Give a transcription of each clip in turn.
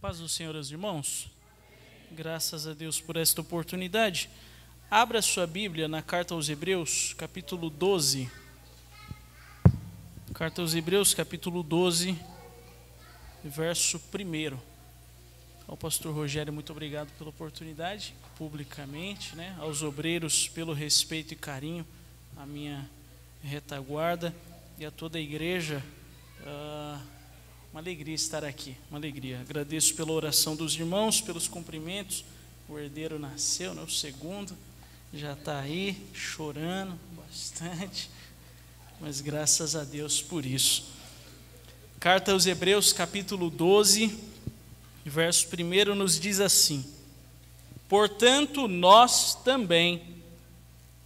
Paz do Senhor, os irmãos. Graças a Deus por esta oportunidade. Abra sua Bíblia na Carta aos Hebreus, capítulo 12. Carta aos Hebreus, capítulo 12, verso 1. Ao pastor Rogério, muito obrigado pela oportunidade, publicamente, aos obreiros pelo respeito e carinho, à minha retaguarda e a toda a igreja. Uma alegria estar aqui, uma alegria. Agradeço pela oração dos irmãos, pelos cumprimentos. O herdeiro nasceu, o segundo, já está aí chorando bastante, mas graças a Deus por isso. Carta aos Hebreus, capítulo 12, verso 1 nos diz assim: portanto, nós também,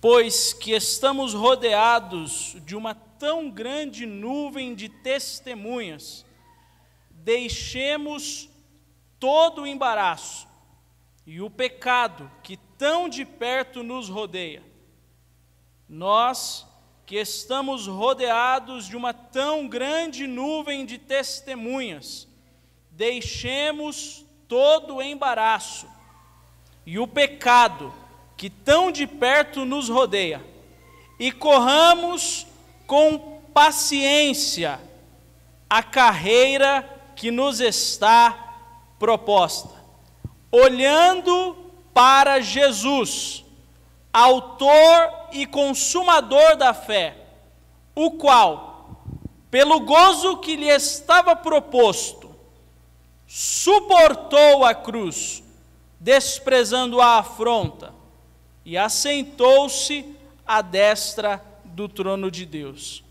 pois que estamos rodeados de uma tão grande nuvem de testemunhas, deixemos todo o embaraço e o pecado que tão de perto nos rodeia. Nós que estamos rodeados de uma tão grande nuvem de testemunhas, deixemos todo o embaraço e o pecado que tão de perto nos rodeia e corramos com paciência a carreira que nos está proposta, olhando para Jesus, autor e consumador da fé, o qual, pelo gozo que lhe estava proposto, suportou a cruz, desprezando a afronta, e assentou-se à destra do trono de Deus.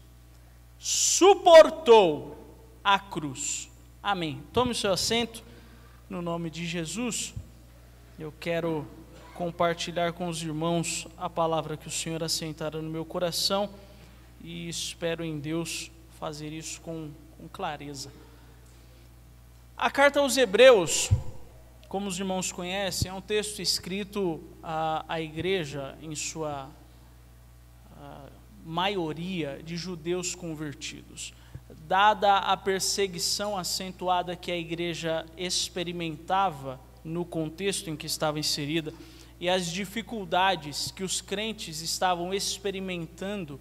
Suportou a cruz. Amém. Tome o seu assento, no nome de Jesus. Eu quero compartilhar com os irmãos a palavra que o Senhor assentara no meu coração e espero em Deus fazer isso com clareza. A carta aos Hebreus, como os irmãos conhecem, é um texto escrito à igreja, em sua maioria, de judeus convertidos. Dada a perseguição acentuada que a igreja experimentava no contexto em que estava inserida e as dificuldades que os crentes estavam experimentando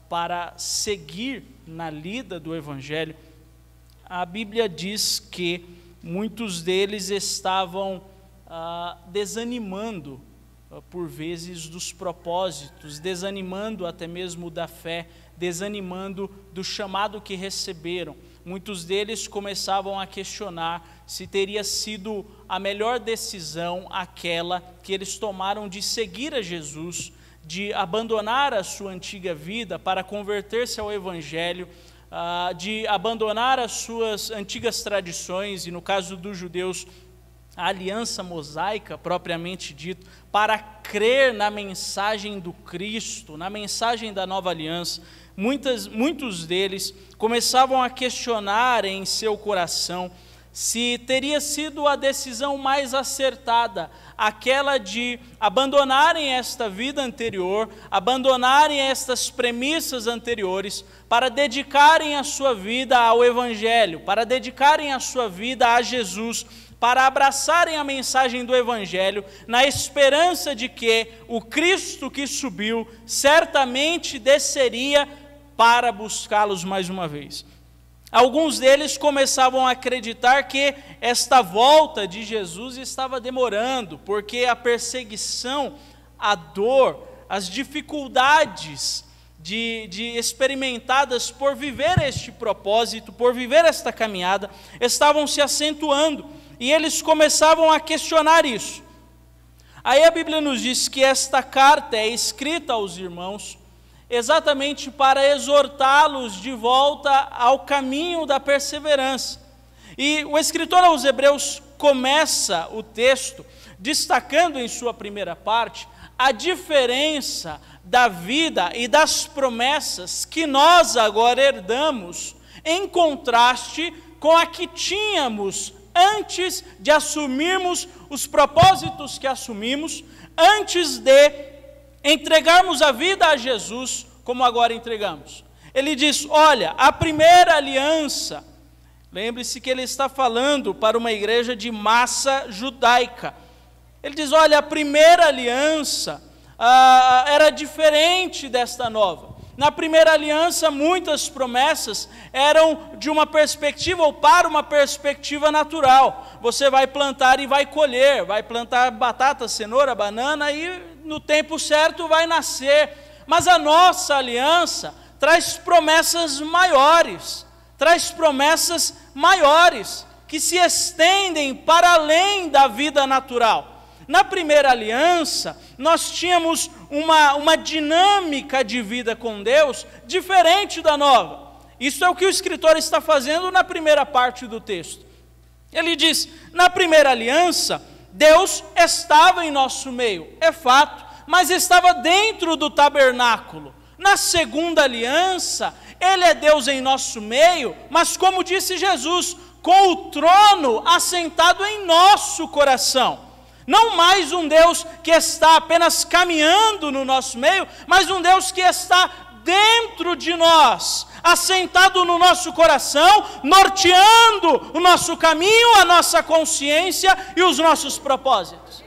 para seguir na lida do Evangelho, a Bíblia diz que muitos deles estavam desanimando por vezes dos propósitos, desanimando até mesmo da fé, desanimando do chamado que receberam. Muitos deles começavam a questionar se teria sido a melhor decisão aquela que eles tomaram de seguir a Jesus, de abandonar a sua antiga vida para converter-se ao Evangelho, de abandonar as suas antigas tradições, e no caso dos judeus, a aliança mosaica, propriamente dito, para crer na mensagem do Cristo, na mensagem da nova aliança. Muitos deles começavam a questionar em seu coração se teria sido a decisão mais acertada, aquela de abandonarem esta vida anterior, abandonarem estas premissas anteriores, para dedicarem a sua vida ao Evangelho, para dedicarem a sua vida a Jesus, para abraçarem a mensagem do Evangelho, na esperança de que o Cristo que subiu certamente desceria para buscá-los mais uma vez. Alguns deles começavam a acreditar que esta volta de Jesus estava demorando, porque a perseguição, a dor, as dificuldades experimentadas por viver este propósito, por viver esta caminhada, estavam se acentuando, e eles começavam a questionar isso. Aí a Bíblia nos diz que esta carta é escrita aos irmãos exatamente para exortá-los de volta ao caminho da perseverança. E o escritor aos Hebreus começa o texto destacando em sua primeira parte a diferença da vida e das promessas que nós agora herdamos, em contraste com a que tínhamos antes de assumirmos os propósitos que assumimos, antes de entregarmos a vida a Jesus, como agora entregamos. Ele diz: olha, a primeira aliança Lembre-se que ele está falando para uma igreja de massa judaica. Ele diz, olha, a primeira aliança era diferente desta nova. Na primeira aliança, muitas promessas eram de uma perspectiva ou para uma perspectiva natural. Você vai plantar e vai colher, vai plantar batata, cenoura, banana e no tempo certo vai nascer. Mas a nossa aliança traz promessas maiores, que se estendem para além da vida natural. Na primeira aliança, nós tínhamos uma dinâmica de vida com Deus diferente da nova. Isso é o que o escritor está fazendo na primeira parte do texto. Ele diz, na primeira aliança, Deus estava em nosso meio, é fato, mas estava dentro do tabernáculo. Na segunda aliança, Ele é Deus em nosso meio, mas como disse Jesus, com o trono assentado em nosso coração. Não mais um Deus que está apenas caminhando no nosso meio, mas um Deus que está dentro de nós, assentado no nosso coração, norteando o nosso caminho, a nossa consciência e os nossos propósitos.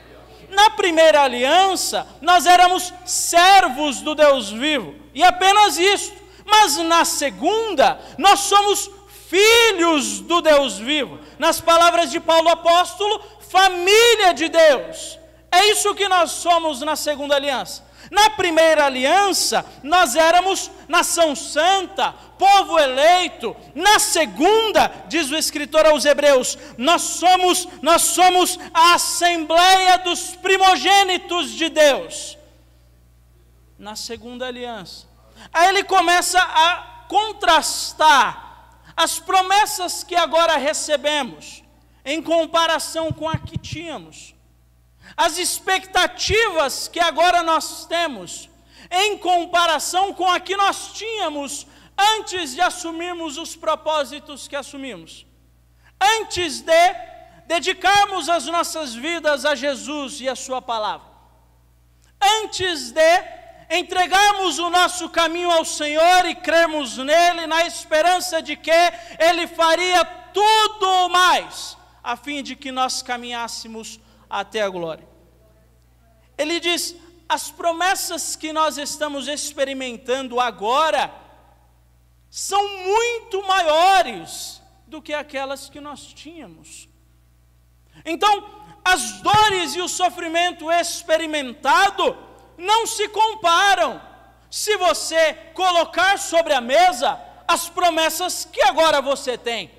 Na primeira aliança, nós éramos servos do Deus vivo, e apenas isso. Mas na segunda, nós somos filhos do Deus vivo. Nas palavras de Paulo apóstolo, família de Deus. É isso que nós somos na segunda aliança. Na primeira aliança, nós éramos nação santa, povo eleito. Na segunda, diz o escritor aos Hebreus, nós somos a assembleia dos primogênitos de Deus. Na segunda aliança. Aí ele começa a contrastar as promessas que agora recebemos em comparação com a que tínhamos. As expectativas que agora nós temos, em comparação com a que nós tínhamos antes de assumirmos os propósitos que assumimos. Antes de dedicarmos as nossas vidas a Jesus e a sua palavra. Antes de entregarmos o nosso caminho ao Senhor e crermos nele, na esperança de que Ele faria tudo mais, a fim de que nós caminhássemos até a glória. Ele diz, as promessas que nós estamos experimentando agora são muito maiores do que aquelas que nós tínhamos. Então, as dores e o sofrimento experimentado não se comparam se você colocar sobre a mesa as promessas que agora você tem.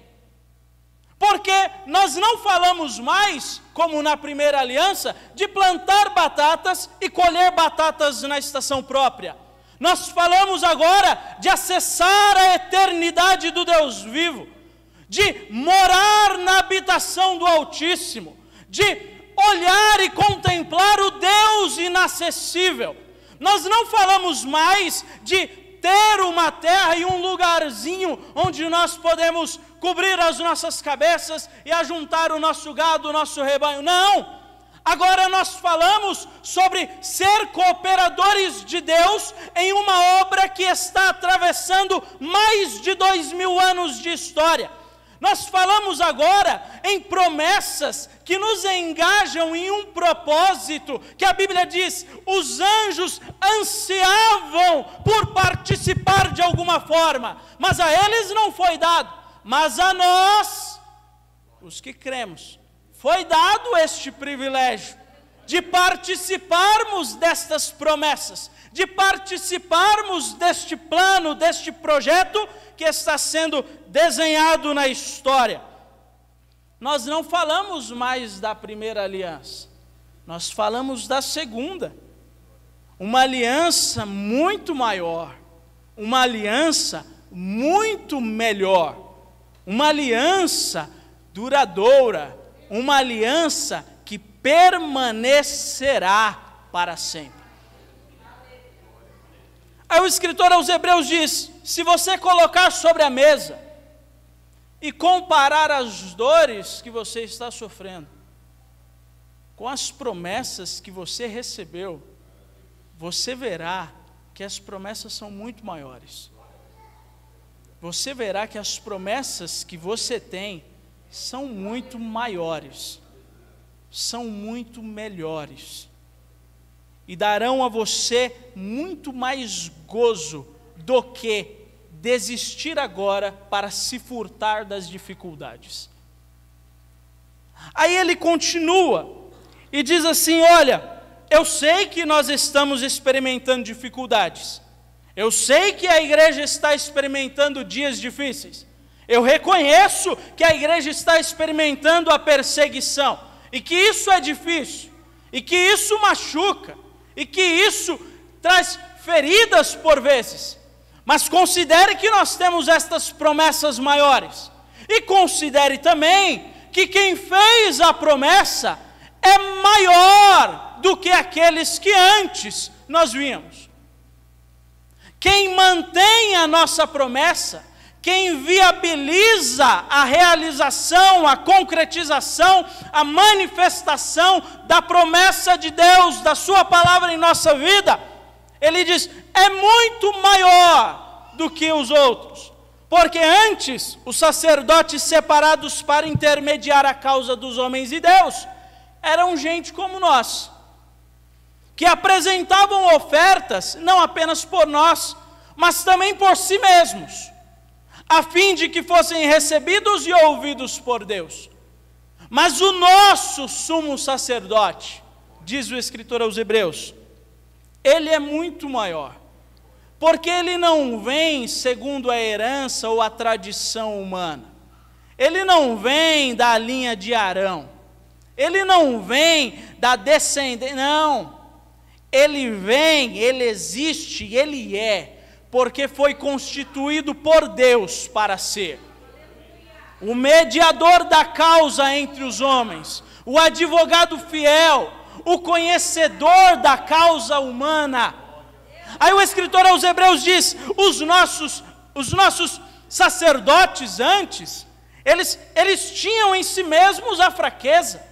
Porque nós não falamos mais, como na primeira aliança, de plantar batatas e colher batatas na estação própria. Nós falamos agora de acessar a eternidade do Deus vivo, de morar na habitação do Altíssimo, de olhar e contemplar o Deus inacessível. Nós não falamos mais de ter uma terra e um lugarzinho onde nós podemos cobrir as nossas cabeças e ajuntar o nosso gado, o nosso rebanho. Não! Agora nós falamos sobre ser cooperadores de Deus em uma obra que está atravessando mais de 2000 anos de história. Nós falamos agora em promessas que nos engajam em um propósito, que a Bíblia diz, os anjos ansiavam por participar de alguma forma, mas a eles não foi dado, mas a nós, os que cremos, foi dado este privilégio de participarmos destas promessas, de participarmos deste plano, deste projeto que está sendo desenhado na história. Nós não falamos mais da primeira aliança, nós falamos da segunda. Uma aliança muito maior, uma aliança muito melhor, uma aliança duradoura, uma aliança que permanecerá para sempre. Aí o escritor aos Hebreus diz, se você colocar sobre a mesa e comparar as dores que você está sofrendo com as promessas que você recebeu, você verá que as promessas são muito maiores. você verá que as promessas que você tem são muito maiores, são muito melhores, e darão a você muito mais gozo do que desistir agora para se furtar das dificuldades. Aí ele continua e diz assim: olha, eu sei que nós estamos experimentando dificuldades, eu sei que a igreja está experimentando dias difíceis, eu reconheço que a igreja está experimentando a perseguição, e que isso é difícil, e que isso machuca, e que isso traz feridas por vezes, mas considere que nós temos estas promessas maiores, e considere também que quem fez a promessa é maior do que aqueles que antes nós víamos. Quem mantém a nossa promessa, quem viabiliza a realização, a concretização, a manifestação da promessa de Deus, da sua palavra em nossa vida, ele diz, é muito maior do que os outros. Porque antes, os sacerdotes separados para intermediar a causa dos homens e Deus, eram gente como nós, que apresentavam ofertas, não apenas por nós, mas também por si mesmos, a fim de que fossem recebidos e ouvidos por Deus. Mas o nosso sumo sacerdote, diz o escritor aos Hebreus, ele é muito maior, porque ele não vem segundo a herança ou a tradição humana, ele não vem da linha de Arão, ele não vem da descendência, não, ele vem, ele existe, ele é, porque foi constituído por Deus para ser o mediador da causa entre os homens, o advogado fiel, o conhecedor da causa humana. Aí o escritor aos Hebreus diz, os nossos sacerdotes antes, eles tinham em si mesmos a fraqueza,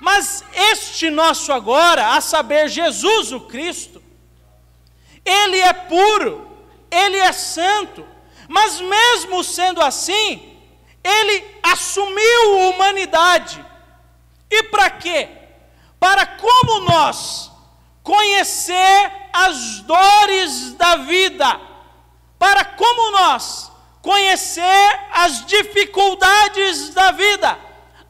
mas este nosso agora, a saber, Jesus o Cristo, ele é puro, ele é santo, mas mesmo sendo assim, ele assumiu humanidade. E para quê? Para como nós conhecer as dores da vida, para como nós conhecer as dificuldades da vida,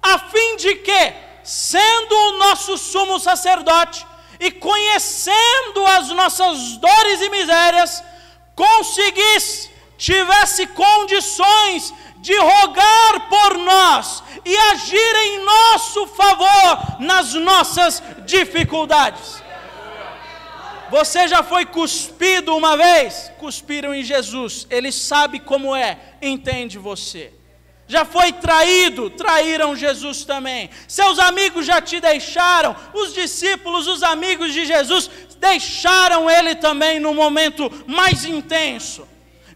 a fim de que, sendo o nosso sumo sacerdote e conhecendo as nossas dores e misérias, tivesse condições de rogar por nós e agir em nosso favor nas nossas dificuldades. Você já foi cuspido uma vez? Cuspiram em Jesus, ele sabe como é, entende você. Já foi traído, traíram Jesus também. Seus amigos já te deixaram, os discípulos, os amigos de Jesus, deixaram ele também no momento mais intenso.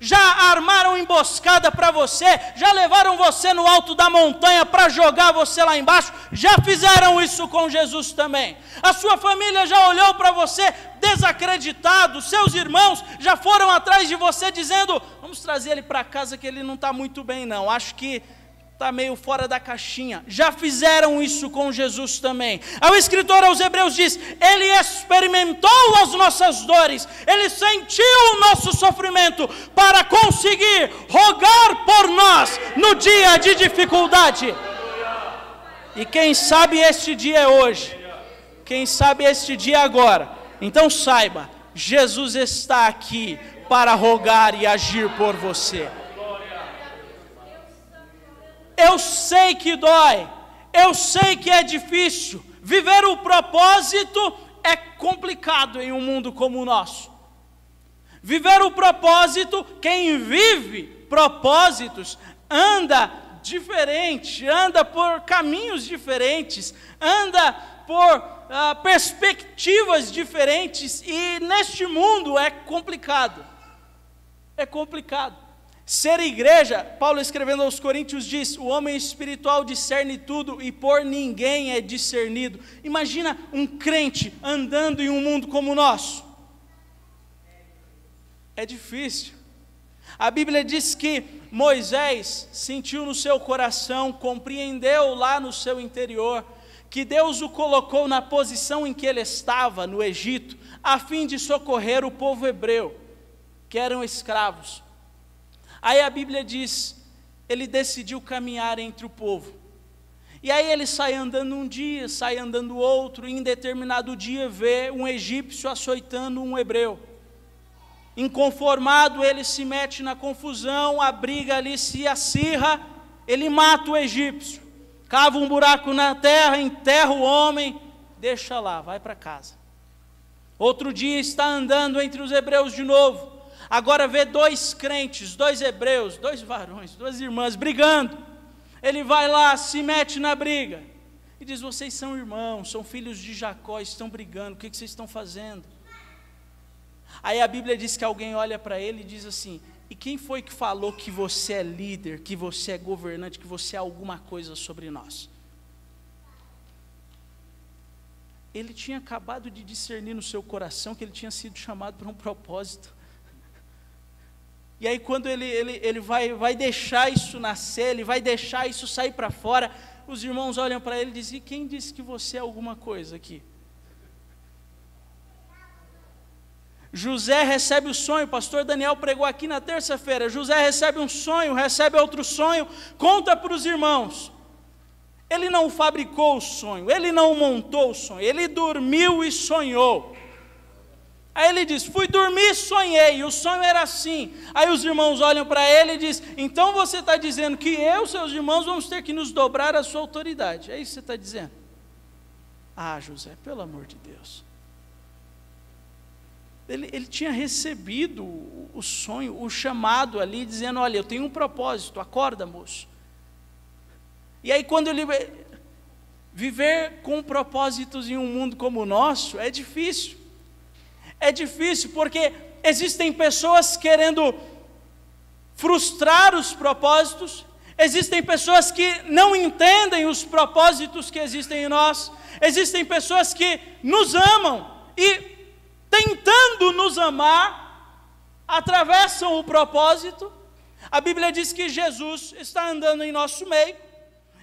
Já armaram emboscada para você, já levaram você no alto da montanha para jogar você lá embaixo, já fizeram isso com Jesus também. A sua família já olhou para você desacreditado, seus irmãos já foram atrás de você dizendo, vamos trazer ele para casa que ele não está muito bem não, acho que está meio fora da caixinha. Já fizeram isso com Jesus também. O escritor aos Hebreus diz, ele experimentou as nossas dores, ele sentiu o nosso sofrimento para conseguir rogar por nós no dia de dificuldade. E quem sabe este dia é hoje, quem sabe este dia é agora. Então saiba, Jesus está aqui para rogar e agir por você. Eu sei que dói, eu sei que é difícil, viver o propósito é complicado em um mundo como o nosso. Viver o propósito, quem vive propósitos, anda diferente, anda por caminhos diferentes, anda por perspectivas diferentes, e neste mundo é complicado, é complicado. Ser igreja, Paulo escrevendo aos Coríntios diz, o homem espiritual discerne tudo e por ninguém é discernido. Imagina um crente andando em um mundo como o nosso. É difícil. A Bíblia diz que Moisés sentiu no seu coração, compreendeu lá no seu interior, que Deus o colocou na posição em que ele estava, no Egito, a fim de socorrer o povo hebreu, que eram escravos. Aí a Bíblia diz, ele decidiu caminhar entre o povo. E aí ele sai andando um dia, sai andando outro, e em determinado dia vê um egípcio açoitando um hebreu. Inconformado, ele se mete na confusão, a briga ali se acirra, ele mata o egípcio, cava um buraco na terra, enterra o homem, deixa lá, vai para casa. Outro dia está andando entre os hebreus de novo, agora vê dois crentes, dois hebreus, dois varões, duas irmãs brigando. Ele vai lá, se mete na briga e diz, vocês são irmãos, são filhos de Jacó, estão brigando, o que vocês estão fazendo? Aí a Bíblia diz que alguém olha para ele e diz assim, e quem foi que falou que você é líder, que você é governante, que você é alguma coisa sobre nós? Ele tinha acabado de discernir no seu coração que ele tinha sido chamado para um propósito. E aí quando ele vai deixar isso nascer, ele vai deixar isso sair para fora, os irmãos olham para ele e dizem, e quem disse que você é alguma coisa aqui? José recebe o sonho, o pastor Daniel pregou aqui na terça-feira, José recebe um sonho, recebe outro sonho, conta para os irmãos. Ele não fabricou o sonho, ele não montou o sonho, ele dormiu e sonhou. Aí ele diz, fui dormir e sonhei, e o sonho era assim. Aí os irmãos olham para ele e dizem, então você está dizendo que eu, seus irmãos, vamos ter que nos dobrar à sua autoridade. É isso que você está dizendo? Ah, José, pelo amor de Deus. Ele tinha recebido o sonho, o chamado ali, dizendo, olha, eu tenho um propósito, acorda, moço. E aí quando ele... Viver com propósitos em um mundo como o nosso é difícil. É difícil porque existem pessoas querendo frustrar os propósitos, existem pessoas que não entendem os propósitos que existem em nós, existem pessoas que nos amam e, tentando nos amar, atravessam o propósito. A Bíblia diz que Jesus está andando em nosso meio,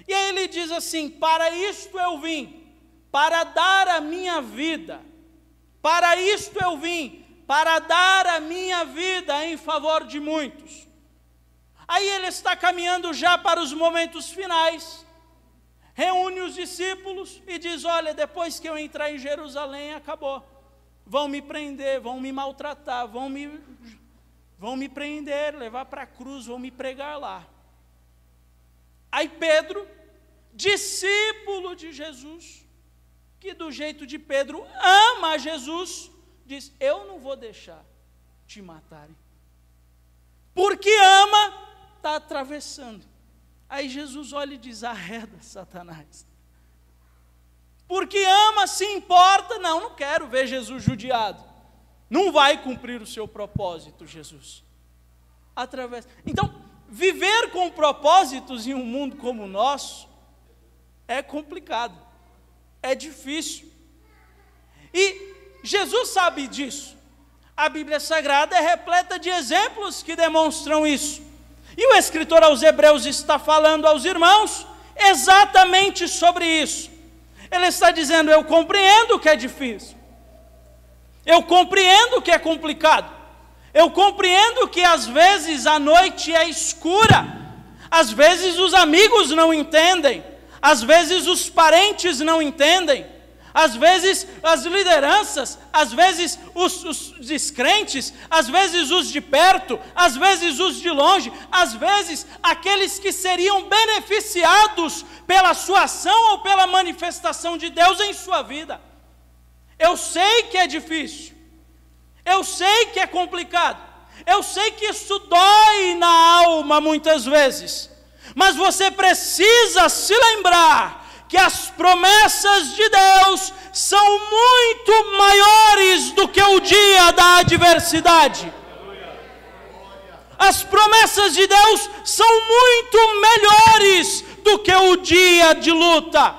e aí ele diz assim, para isto eu vim, para dar a minha vida. Para isto eu vim, para dar a minha vida em favor de muitos. Aí ele está caminhando já para os momentos finais, reúne os discípulos e diz, olha, depois que eu entrar em Jerusalém, acabou. Vão me prender, vão me maltratar, vão me prender, levar para a cruz, vão me pregar lá. Aí Pedro, discípulo de Jesus, que do jeito de Pedro ama Jesus, diz, eu não vou deixar te matarem. Porque ama, está atravessando. Aí Jesus olha e diz, arreda, Satanás. Porque ama, se importa, não quero ver Jesus judiado. Não vai cumprir o seu propósito, Jesus. Atravessa. Então, viver com propósitos em um mundo como o nosso, é complicado. É difícil. E Jesus sabe disso. A Bíblia Sagrada é repleta de exemplos que demonstram isso. E o escritor aos Hebreus está falando aos irmãos exatamente sobre isso. Ele está dizendo, eu compreendo que é difícil. Eu compreendo que é complicado. Eu compreendo que às vezes a noite é escura. Às vezes os amigos não entendem. Às vezes os parentes não entendem, às vezes as lideranças, às vezes os descrentes, às vezes os de perto, às vezes os de longe, às vezes aqueles que seriam beneficiados pela sua ação ou pela manifestação de Deus em sua vida. Eu sei que é difícil, eu sei que é complicado, eu sei que isso dói na alma muitas vezes. Mas você precisa se lembrar que as promessas de Deus são muito maiores do que o dia da adversidade. As promessas de Deus são muito melhores do que o dia de luta.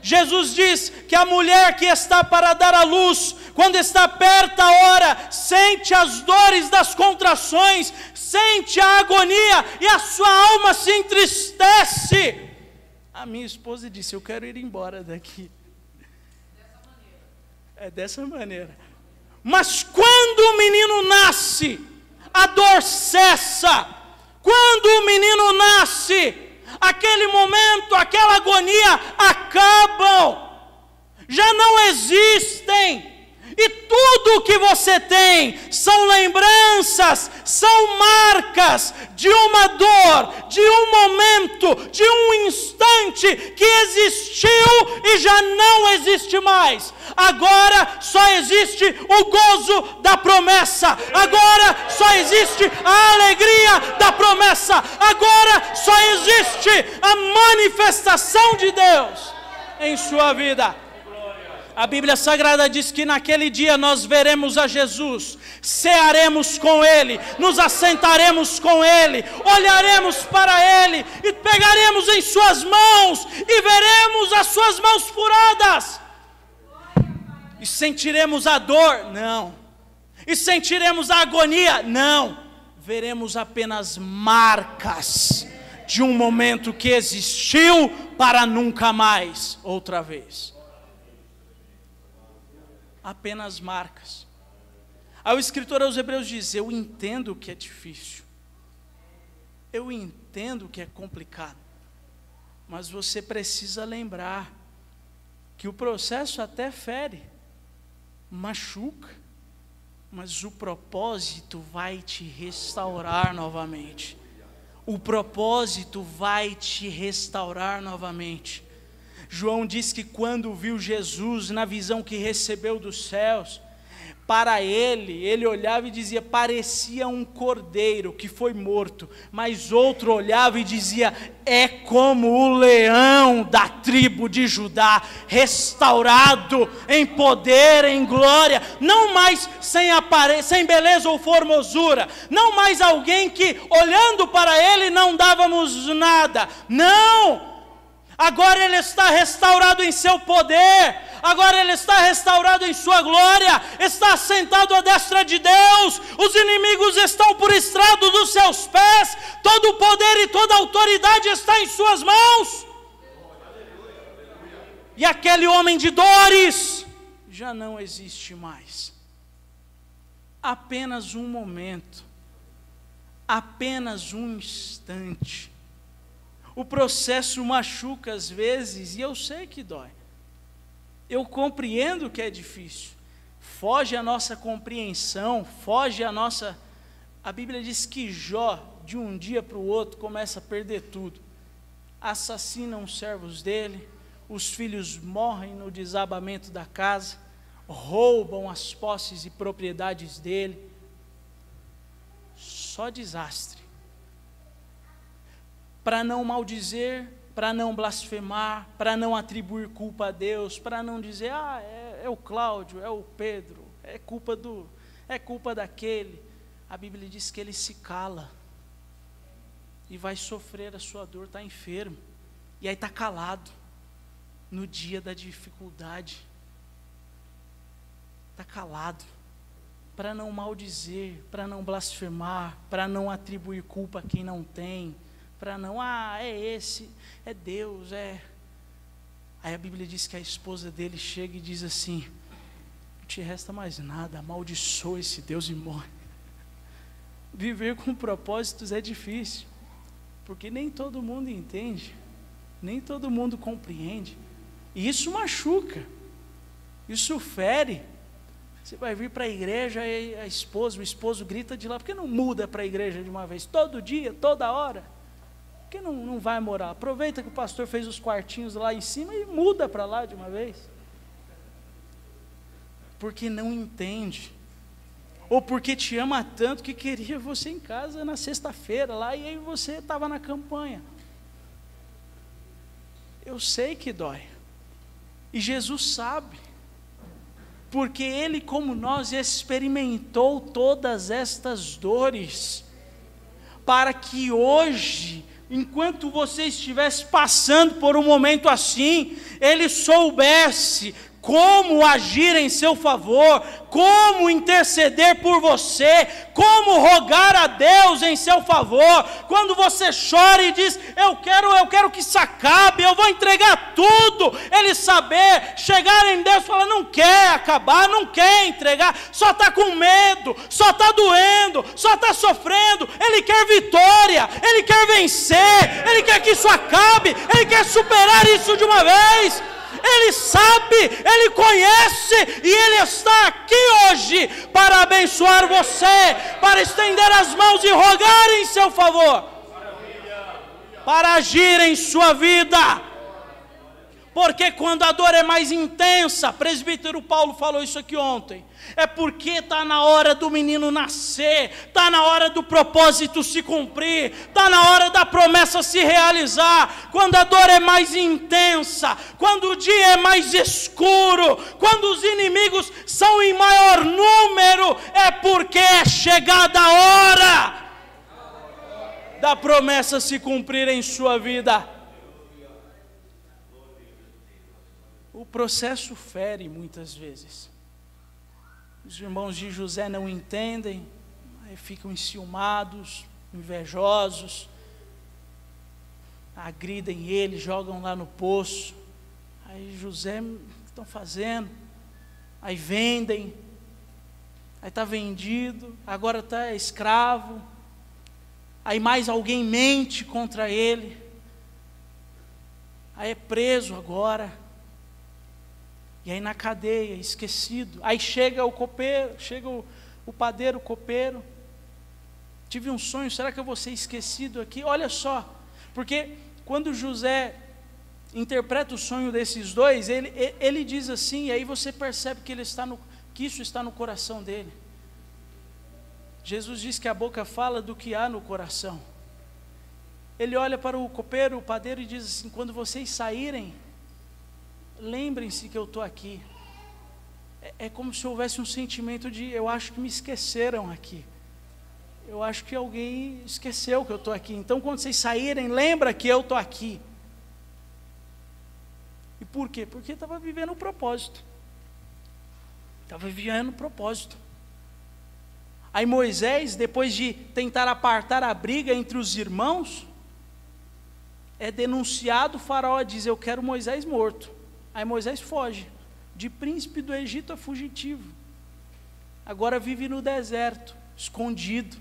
Jesus diz que a mulher que está para dar à luz, quando está perto a hora, sente as dores das contrações, sente a agonia e a sua alma se entristece. A minha esposa disse: eu quero ir embora daqui. É dessa maneira. Mas quando o menino nasce, a dor cessa. Quando o menino nasce, aquele momento, aquela agonia acabam. Já não existem. E tudo o que você tem são lembranças, são marcas de uma dor, de um momento, de um instante que existiu e já não existe mais. Agora só existe o gozo da promessa. Agora só existe a alegria da promessa. Agora só existe a manifestação de Deus em sua vida. A Bíblia Sagrada diz que naquele dia nós veremos a Jesus, cearemos com Ele, nos assentaremos com Ele, olharemos para Ele e pegaremos em suas mãos e veremos as suas mãos furadas. E sentiremos a dor? Não. E sentiremos a agonia? Não. Veremos apenas marcas de um momento que existiu para nunca mais outra vez. Apenas marcas. Aí o escritor aos Hebreus diz: eu entendo que é difícil, eu entendo que é complicado, mas você precisa lembrar que o processo até fere, machuca, mas o propósito vai te restaurar novamente. O propósito vai te restaurar novamente. João diz que quando viu Jesus na visão que recebeu dos céus, para ele olhava e dizia: parecia um cordeiro que foi morto. Mas outro olhava e dizia: é como o leão da tribo de Judá, restaurado em poder, em glória, não mais sem beleza ou formosura, não mais alguém que olhando para ele não dávamos nada, não. Agora ele está restaurado em seu poder, agora ele está restaurado em sua glória, está sentado à destra de Deus, os inimigos estão por estrado dos seus pés, todo o poder e toda a autoridade está em suas mãos. E aquele homem de dores já não existe mais. Apenas um momento, apenas um instante. O processo machuca às vezes, e eu sei que dói. Eu compreendo que é difícil. Foge a nossa compreensão, foge a nossa... A Bíblia diz que Jó, de um dia para o outro, começa a perder tudo. Assassinam os servos dele, os filhos morrem no desabamento da casa, roubam as posses e propriedades dele. Só desastre. Para não maldizer, para não blasfemar, para não atribuir culpa a Deus, para não dizer: é o Cláudio, é o Pedro, é culpa daquele. A Bíblia diz que ele se cala e vai sofrer a sua dor, está enfermo, e aí está calado no dia da dificuldade, está calado, para não maldizer, para não blasfemar, para não atribuir culpa a quem não tem, para não, é Deus, é. Aí a Bíblia diz que a esposa dele chega e diz assim: não te resta mais nada, amaldiçoa esse Deus e morre. Viver com propósitos é difícil, porque nem todo mundo entende, nem todo mundo compreende, e isso machuca, isso fere. Você vai vir para a igreja e o esposo grita de lá: por que não muda para a igreja de uma vez, todo dia, toda hora? Por que não vai morar? Aproveita que o pastor fez os quartinhos lá em cima e muda para lá de uma vez. Porque não entende. Ou porque te ama tanto que queria você em casa na sexta-feira lá, e aí você estava na campanha. Eu sei que dói. E Jesus sabe. Porque Ele, como nós, experimentou todas estas dores. Para que hoje, enquanto você estivesse passando por um momento assim, Ele soubesse como agir em seu favor, como interceder por você, como rogar a Deus em seu favor. Quando você chora e diz, eu quero que isso acabe, eu vou entregar tudo, ele saber, chegar em Deus e falar, não quer acabar, não quer entregar, só está com medo, só está doendo, só está sofrendo, ele quer vitória, ele quer vencer, ele quer que isso acabe, ele quer superar isso de uma vez. Ele sabe, Ele conhece, e Ele está aqui hoje para abençoar você, para estender as mãos e rogar em seu favor, para agir em sua vida. Porque quando a dor é mais intensa, presbítero Paulo falou isso aqui ontem, é porque está na hora do menino nascer, está na hora do propósito se cumprir, está na hora da promessa se realizar. Quando a dor é mais intensa, quando o dia é mais escuro, quando os inimigos são em maior número, é porque é chegada a hora da promessa se cumprir em sua vida. O processo fere muitas vezes. Os irmãos de José não entendem, aí ficam enciumados, invejosos, agridem ele, jogam lá no poço. Aí José, o que estão fazendo? Aí vendem, aí está vendido, agora está escravo. Aí mais alguém mente contra ele, aí é preso agora. E aí na cadeia, esquecido. Aí chega o copeiro, chega o padeiro, o copeiro. Tive um sonho, será que eu vou ser esquecido aqui? Olha só, porque quando José interpreta o sonho desses dois, ele diz assim, e aí você percebe que isso está no coração dele. Jesus diz que a boca fala do que há no coração. Ele olha para o copeiro, o padeiro, e diz assim, quando vocês saírem, lembrem-se que eu estou aqui. É como se houvesse um sentimento de, eu acho que me esqueceram aqui. Eu acho que alguém esqueceu que eu estou aqui. Então quando vocês saírem, lembra que eu estou aqui. E por quê? Porque estava vivendo o propósito. Estava vivendo o propósito. Aí Moisés, depois de tentar apartar a briga entre os irmãos, é denunciado, o faraó diz, eu quero Moisés morto. Aí Moisés foge, de príncipe do Egito a fugitivo. Agora vive no deserto, escondido.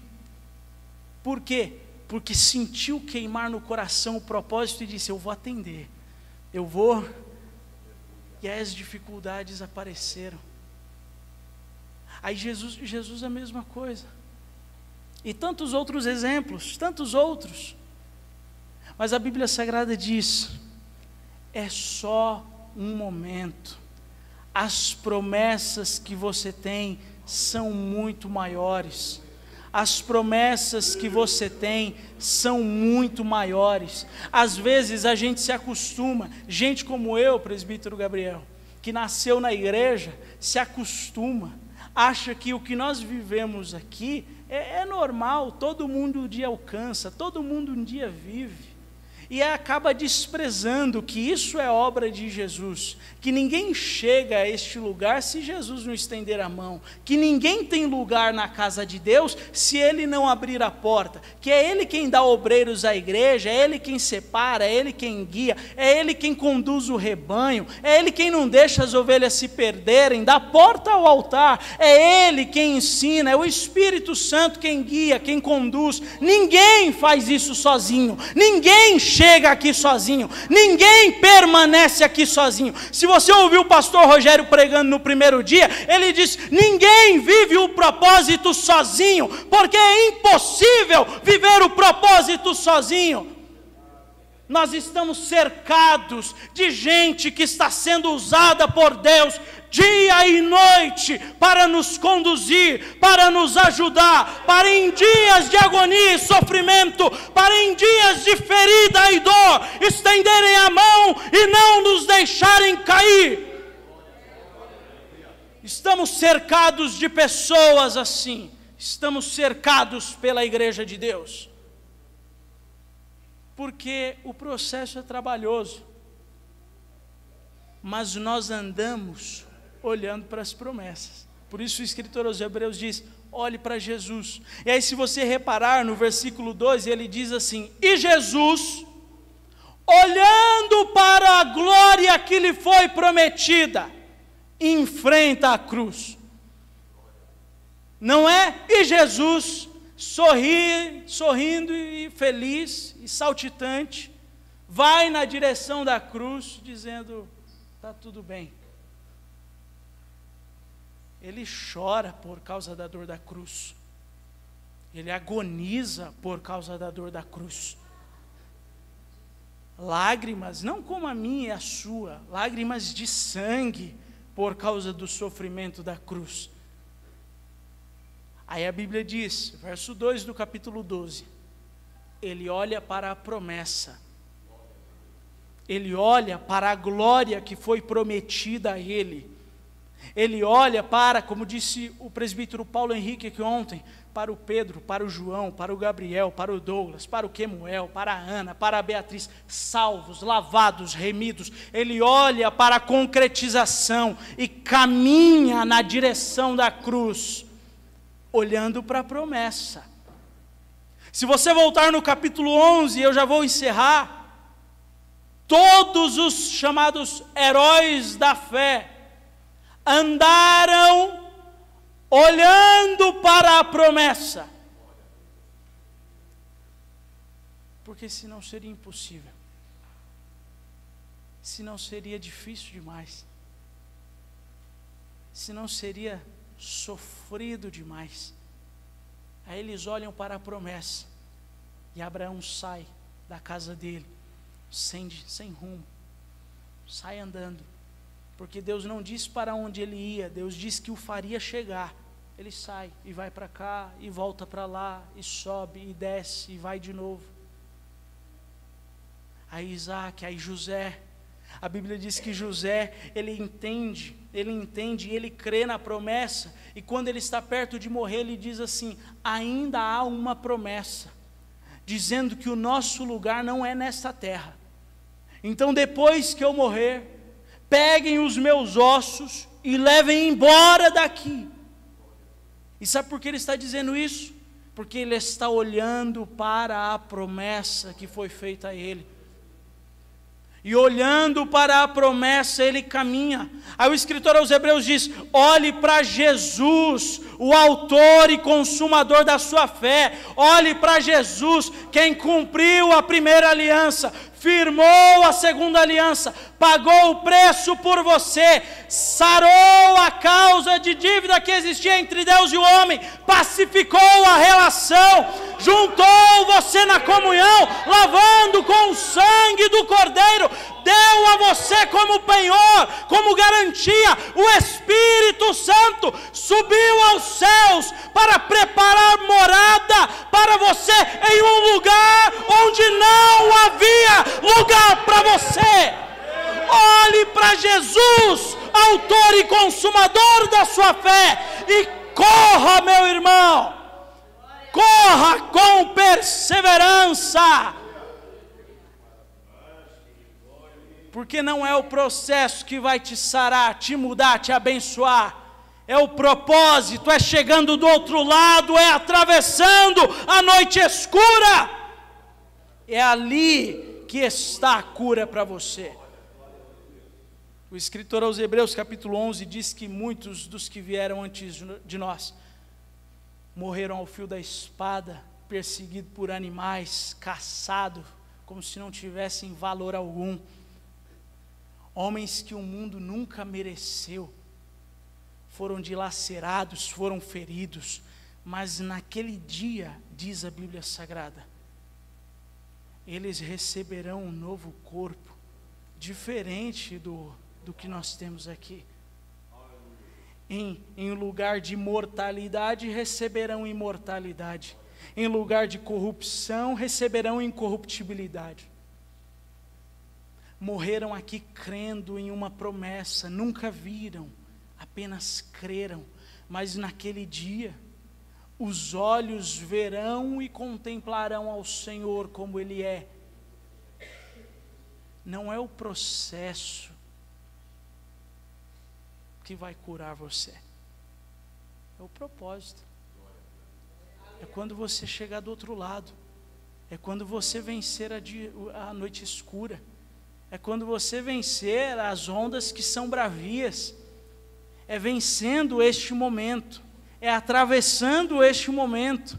Por quê? Porque sentiu queimar no coração o propósito e disse, eu vou atender, eu vou. E aí as dificuldades apareceram. Aí Jesus a mesma coisa. E tantos outros exemplos, tantos outros. Mas a Bíblia Sagrada diz, é só um momento. As promessas que você tem são muito maiores. As promessas que você tem são muito maiores. Às vezes a gente se acostuma, gente como eu, presbítero Gabriel, que nasceu na igreja, se acostuma, acha que o que nós vivemos aqui é normal, todo mundo um dia alcança, todo mundo um dia vive. E acaba desprezando que isso é obra de Jesus, que ninguém chega a este lugar se Jesus não estender a mão, que ninguém tem lugar na casa de Deus se Ele não abrir a porta, que é Ele quem dá obreiros à igreja, é Ele quem separa, é Ele quem guia, é Ele quem conduz o rebanho, é Ele quem não deixa as ovelhas se perderem, da porta ao altar, é Ele quem ensina, é o Espírito Santo quem guia, quem conduz. Ninguém faz isso sozinho, ninguém chega aqui sozinho, ninguém permanece aqui sozinho. Se você ouviu o pastor Rogério pregando no primeiro dia, ele disse, ninguém vive o propósito sozinho, porque é impossível viver o propósito sozinho. Nós estamos cercados de gente que está sendo usada por Deus dia e noite para nos conduzir, para nos ajudar, para em dias de agonia e sofrimento, para em dias de ferida e dor, estenderem a mão e não nos deixarem cair. Estamos cercados de pessoas assim, estamos cercados pela igreja de Deus, porque o processo é trabalhoso. mas nós andamos olhando para as promessas. Por isso o escritor aos Hebreus diz: olhe para Jesus. E aí, se você reparar no versículo 12, ele diz assim: e Jesus, olhando para a glória que lhe foi prometida, enfrenta a cruz. Não é? E Jesus, sorrindo e feliz e saltitante, vai na direção da cruz, dizendo: está tudo bem. Ele chora por causa da dor da cruz. Ele agoniza por causa da dor da cruz. Lágrimas, não como a minha e a sua, lágrimas de sangue por causa do sofrimento da cruz. Aí a Bíblia diz, verso 2 do capítulo 12, ele olha para a promessa, ele olha para a glória que foi prometida a ele, ele olha para, como disse o presbítero Paulo Henrique aqui ontem, para o Pedro, para o João, para o Gabriel, para o Douglas, para o Quemuel, para a Ana, para a Beatriz, salvos, lavados, remidos. Ele olha para a concretização e caminha na direção da cruz, olhando para a promessa. Se você voltar no capítulo 11, eu já vou encerrar, todos os chamados heróis da fé andaram olhando para a promessa, porque senão seria impossível, senão seria difícil demais, senão seria sofrido demais. Aí eles olham para a promessa, e Abraão sai da casa dele, sem rumo, sai andando, porque Deus não disse para onde ele ia, Deus disse que o faria chegar. Ele sai e vai para cá, e volta para lá, e sobe, e desce, e vai de novo. Aí Isaac, aí José, a Bíblia diz que José, ele entende, ele crê na promessa, e quando ele está perto de morrer, ele diz assim: ainda há uma promessa, dizendo que o nosso lugar não é nesta terra, então depois que eu morrer, peguem os meus ossos e levem embora daqui. E sabe por que ele está dizendo isso? Porque ele está olhando para a promessa que foi feita a ele. E olhando para a promessa, ele caminha. Aí o escritor aos Hebreus diz: olhe para Jesus, o autor e consumador da sua fé. Olhe para Jesus, quem cumpriu a primeira aliança, firmou a segunda aliança, pagou o preço por você, sarou a causa de dívida que existia entre Deus e o homem, pacificou a relação, juntou você na comunhão, lavando com o sangue do Cordeiro, deu a você como penhor, como garantia, o Espírito Santo, subiu aos céus para preparar morada para você em um lugar onde não havia lugar para você. Olhe para Jesus, autor e consumador da sua fé, e corra, meu irmão, corra com perseverança, porque não é o processo que vai te sarar, te mudar, te abençoar, é o propósito, é chegando do outro lado, é atravessando a noite escura, é ali que está a cura para você. O escritor aos Hebreus capítulo 11 diz que muitos dos que vieram antes de nós morreram ao fio da espada, perseguidos por animais, caçados, como se não tivessem valor algum. Homens que o mundo nunca mereceu, foram dilacerados, foram feridos, mas naquele dia, diz a Bíblia Sagrada, eles receberão um novo corpo, diferente do que nós temos aqui. Em lugar de mortalidade, receberão imortalidade. Em lugar de corrupção, receberão incorruptibilidade. Morreram aqui crendo em uma promessa, nunca viram, apenas creram, mas naquele dia, os olhos verão e contemplarão ao Senhor como Ele é. Não é o processo que vai curar você. É o propósito. É quando você chegar do outro lado. É quando você vencer a noite escura. É quando você vencer as ondas que são bravias. É vencendo este momento. É atravessando este momento.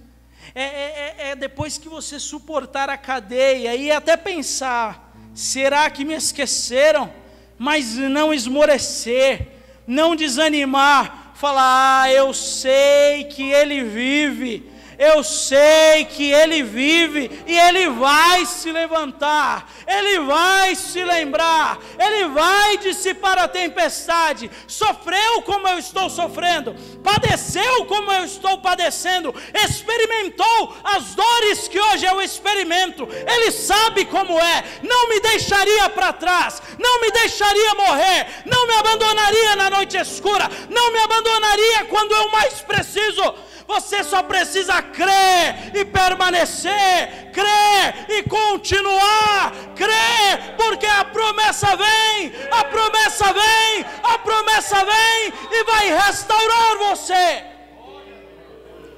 É depois que você suportar a cadeia e até pensar, será que me esqueceram? Mas não esmorecer, não desanimar, falar, eu sei que Ele vive, eu sei que Ele vive e Ele vai se levantar, Ele vai se lembrar, Ele vai dissipar a tempestade. Sofreu como eu estou sofrendo, padeceu como eu estou padecendo, experimentou as dores que hoje eu experimento. Ele sabe como é, não me deixaria para trás, não me deixaria morrer, não me abandonaria na noite escura, não me abandonaria quando eu mais preciso. Você só precisa crer e permanecer, crer e continuar, crer, porque a promessa vem, a promessa vem, a promessa vem e vai restaurar você,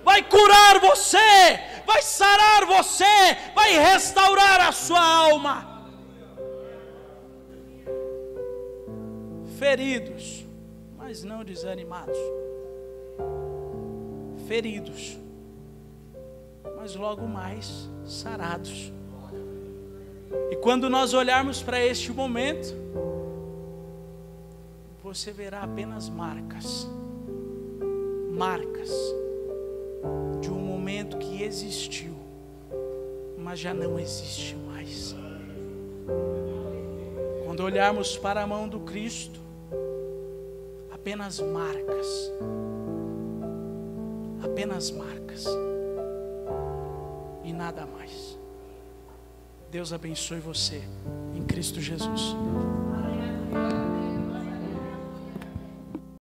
vai curar você, vai sarar você, vai restaurar a sua alma. Feridos, mas não desanimados. Feridos, mas logo mais sarados. E quando nós olharmos para este momento, você verá apenas marcas de um momento que existiu, mas já não existe mais. Quando olharmos para a mão do Cristo, apenas marcas e nada mais. Deus abençoe você em Cristo Jesus.